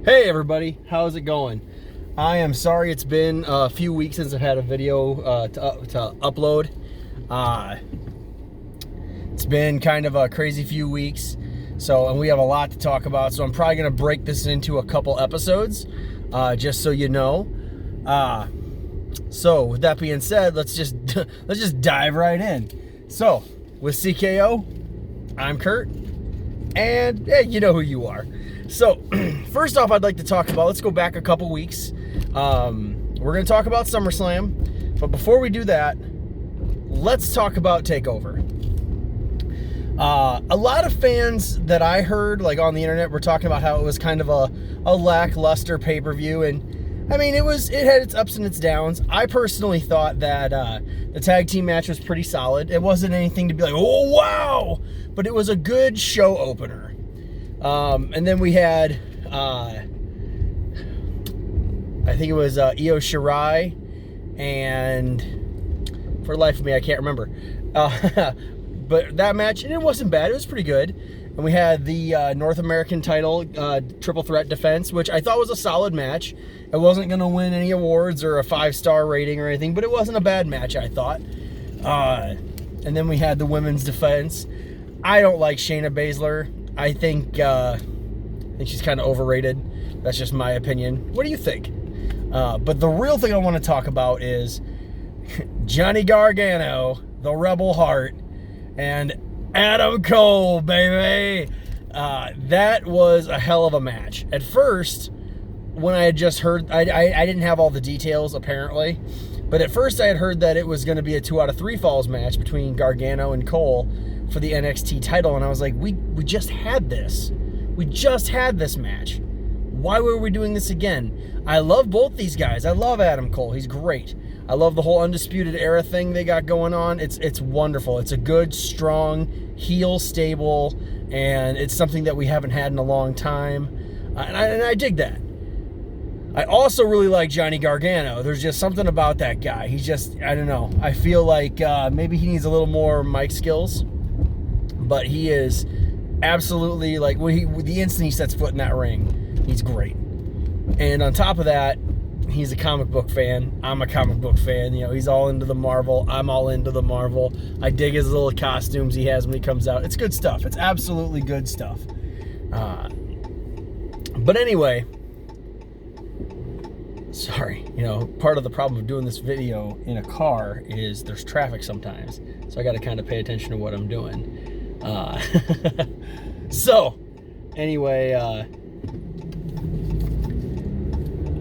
Hey everybody, how's it going? I am sorry it's been a few weeks since I've had a video to upload. It's been kind of a crazy few weeks, and we have a lot to talk about, so I'm probably going to break this into a couple episodes, just so you know. So with that being said, let's just dive right in. So with CKO, I'm Kurt, and hey, you know who you are. So, first off, I'd like to talk about, let's go back a couple weeks. We're going to talk about SummerSlam, but before we do that, let's talk about TakeOver. A lot of fans that I heard, like on the internet, were talking about how it was kind of a lackluster pay-per-view, and I mean, it had its ups and its downs. I personally thought that the tag team match was pretty solid. It wasn't anything to be like, oh wow, but it was a good show opener. And then we had, I think it was Io Shirai, and for the life of me, I can't remember. But that match, and it wasn't bad. It was pretty good. And we had the North American title triple threat defense, which I thought was a solid match. It wasn't going to win any awards or a 5-star rating or anything, but it wasn't a bad match, I thought. And then we had the women's defense. I don't like Shayna Baszler. I think she's kind of overrated. That's just my opinion. What do you think? But the real thing I want to talk about is Johnny Gargano, the Rebel Heart, and Adam Cole, baby. That was a hell of a match. At first, when I had just heard, I didn't have all the details apparently, but at first I had heard that it was going to be a 2 out of 3 falls match between Gargano and Cole for the NXT title, and I was like, we just had this. We just had this match. Why were we doing this again? I love both these guys. I love Adam Cole. He's great. I love the whole Undisputed Era thing they got going on. It's wonderful. It's a good, strong, heel stable, and it's something that we haven't had in a long time, and I dig that. I also really like Johnny Gargano. There's just something about that guy. He's just, I don't know. I feel like maybe he needs a little more mic skills, but he is absolutely, like, the instant he sets foot in that ring, he's great. And on top of that, he's a comic book fan. I'm a comic book fan. You know, he's all into the Marvel. I'm all into the Marvel. I dig his little costumes he has when he comes out. It's good stuff. It's absolutely good stuff. But anyway, sorry, part of the problem of doing this video in a car is there's traffic sometimes. So I got to kind of pay attention to what I'm doing. So, anyway,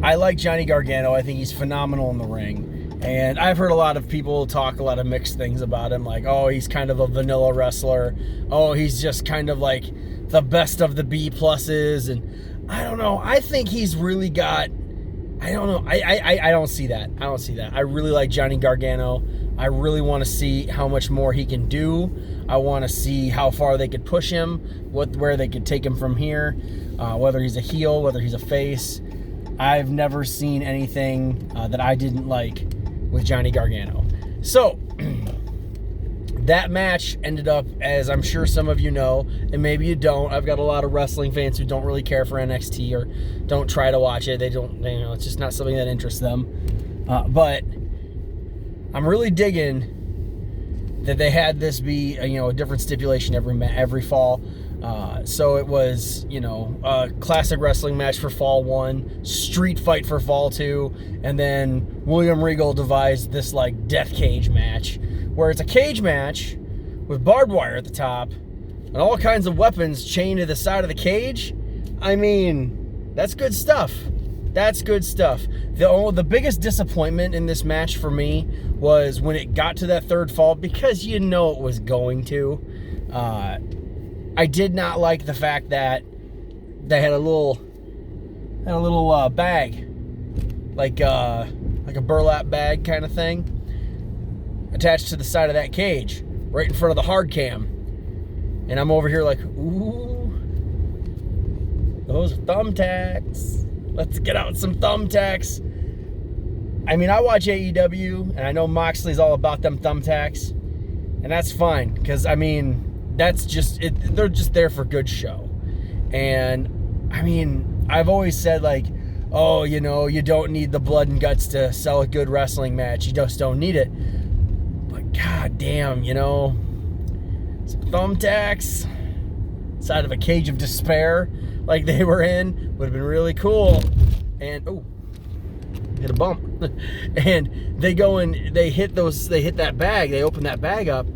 I like Johnny Gargano. I think he's phenomenal in the ring. And I've heard a lot of people talk a lot of mixed things about him. Like, oh, he's kind of a vanilla wrestler. Oh, he's just kind of like the best of the B pluses. And I don't know. I think he's really got, I don't know. I don't see that. I don't see that. I really like Johnny Gargano. I really want to see how much more he can do. I want to see how far they could push him, where they could take him from here, whether he's a heel, whether he's a face. I've never seen anything that I didn't like with Johnny Gargano. So, that match ended up, as I'm sure some of you know, and maybe you don't. I've got a lot of wrestling fans who don't really care for NXT or don't try to watch it. It's just not something that interests them. But I'm really digging that they had this be a different stipulation every fall. So it was, a classic wrestling match for fall 1, street fight for fall 2, and then William Regal devised this like death cage match where it's a cage match with barbed wire at the top and all kinds of weapons chained to the side of the cage. I mean, that's good stuff. That's good stuff. The biggest disappointment in this match for me was when it got to that third fall, because it was going to. I did not like the fact that they had a little bag, like a burlap bag kind of thing, attached to the side of that cage, right in front of the hard cam. And I'm over here like, ooh, those are thumbtacks. Let's get out some thumbtacks. I mean, I watch AEW, and I know Moxley's all about them thumbtacks, and that's fine, because, I mean, that's just it. They're just there for good show. And I mean, I've always said, like, oh, you know, you don't need the blood and guts to sell a good wrestling match. You just don't need it. But god damn, you know, some thumbtacks inside of a cage of despair like they were in would have been really cool. And oh, hit a bump. And they go and they hit that bag, they open that bag up,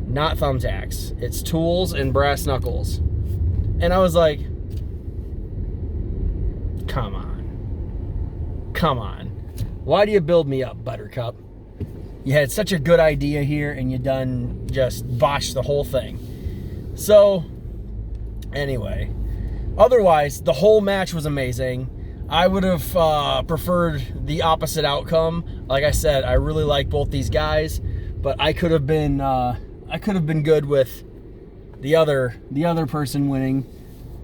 not thumbtacks. It's tools and brass knuckles. And I was like, come on. Why do you build me up, Buttercup? You had such a good idea here and you done just botched the whole thing. So, anyway, otherwise, the whole match was amazing. I would have preferred the opposite outcome. Like I said, I really like both these guys, but I could have been good with the other person winning,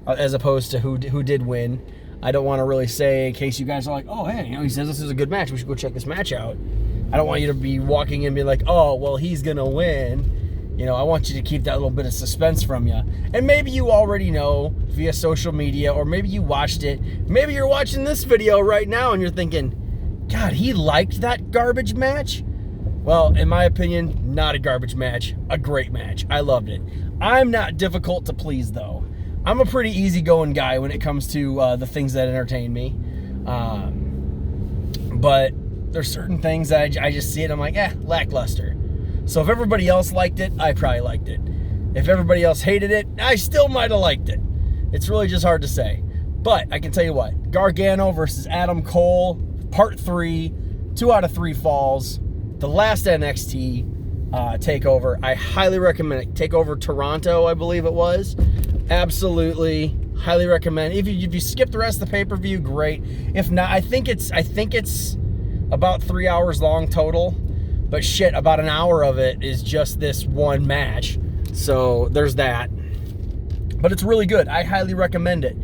as opposed to who did win. I don't want to really say, in case you guys are like, oh, hey, you know, he says this is a good match, we should go check this match out. I don't want you to be walking in and be like, oh, well, he's going to win. You know, I want you to keep that little bit of suspense from you. And maybe you already know via social media, or maybe you watched it. Maybe you're watching this video right now and you're thinking, God, he liked that garbage match? Well, in my opinion, not a garbage match, a great match. I loved it. I'm not difficult to please, though. I'm a pretty easygoing guy when it comes to the things that entertain me. But there's certain things that I just see it, I'm like, lackluster. So if everybody else liked it, I probably liked it. If everybody else hated it, I still might have liked it. It's really just hard to say. But I can tell you what, Gargano versus Adam Cole, part 3, 2 out of 3 falls, the last NXT takeover. I highly recommend it. Takeover Toronto, I believe it was. Absolutely, highly recommend. If you skip the rest of the pay-per-view, great. If not, I think it's about 3 hours long total. But shit, about an hour of it is just this one match. So there's that. But it's really good. I highly recommend it.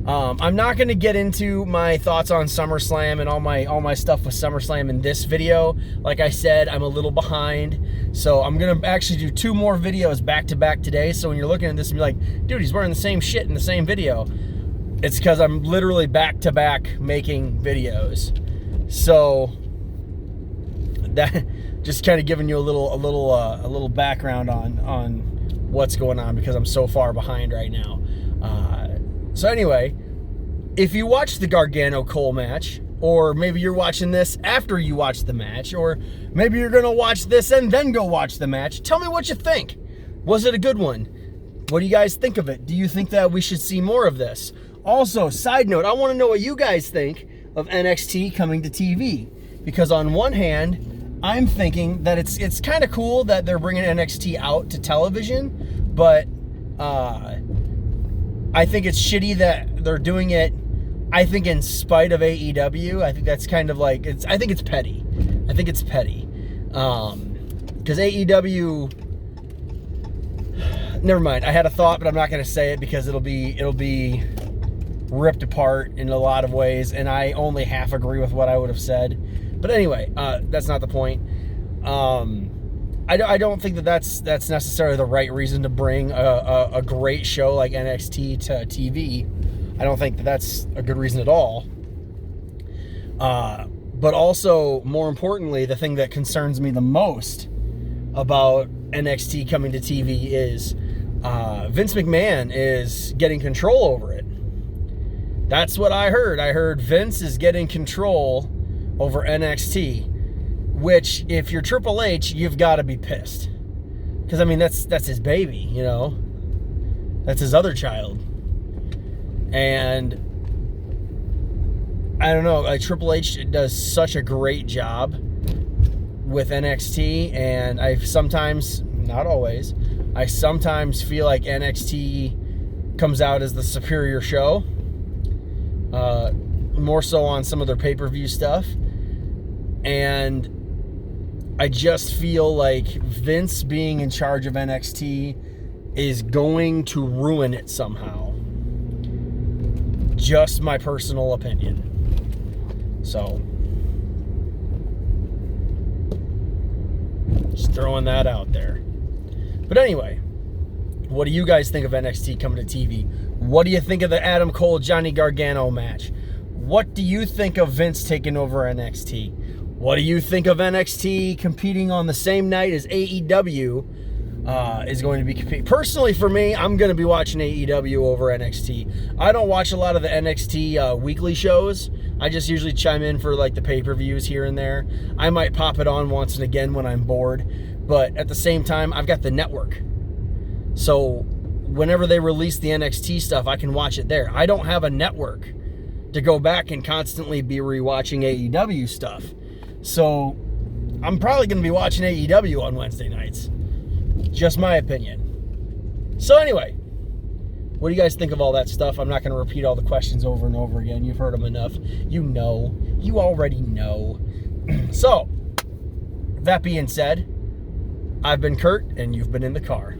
I'm not going to get into my thoughts on SummerSlam and all my stuff with SummerSlam in this video. Like I said, I'm a little behind. So I'm going to actually do 2 more videos back to back today. So when you're looking at this and be like, dude, he's wearing the same shit in the same video. It's because I'm literally back to back making videos. So that just kind of giving you a little background on what's going on, because I'm so far behind right now. So anyway, if you watched the Gargano Cole match, or maybe you're watching this after you watch the match, or maybe you're going to watch this and then go watch the match, tell me what you think. Was it a good one? What do you guys think of it? Do you think that we should see more of this? Also, side note, I want to know what you guys think of NXT coming to TV. Because on one hand, I'm thinking that it's kind of cool that they're bringing NXT out to television, but I think it's shitty that they're doing it, I think, in spite of AEW. I think that's kind of like, I think it's petty. I think it's petty. Because AEW, never mind. I had a thought, but I'm not going to say it because it'll be ripped apart in a lot of ways, and I only half agree with what I would have said. But anyway, that's not the point. I don't think that's necessarily the right reason to bring a great show like NXT to TV. I don't think that's a good reason at all. But also, more importantly, the thing that concerns me the most about NXT coming to TV is Vince McMahon is getting control over it. That's what I heard. I heard Vince is getting control over NXT. Which, if you're Triple H, you've got to be pissed. Because, I mean, that's his baby, you know? That's his other child. And I don't know, like, Triple H does such a great job with NXT, and I sometimes, not always, I sometimes feel like NXT comes out as the superior show. More so on some of their pay-per-view stuff. And I just feel like Vince being in charge of NXT is going to ruin it somehow. Just my personal opinion. So, just throwing that out there. But anyway, what do you guys think of NXT coming to TV? What do you think of the Adam Cole Johnny Gargano match? What do you think of Vince taking over NXT? What do you think of NXT competing on the same night as AEW is going to be competing? Personally, for me, I'm going to be watching AEW over NXT. I don't watch a lot of the NXT weekly shows. I just usually chime in for like the pay-per-views here and there. I might pop it on once and again when I'm bored. But at the same time, I've got the network. So whenever they release the NXT stuff, I can watch it there. I don't have a network to go back and constantly be rewatching AEW stuff. So I'm probably going to be watching AEW on Wednesday nights. Just my opinion. So anyway, what do you guys think of all that stuff? I'm not going to repeat all the questions over and over again. You've heard them enough. You know. You already know. So, that being said, I've been Kurt, and you've been in the car.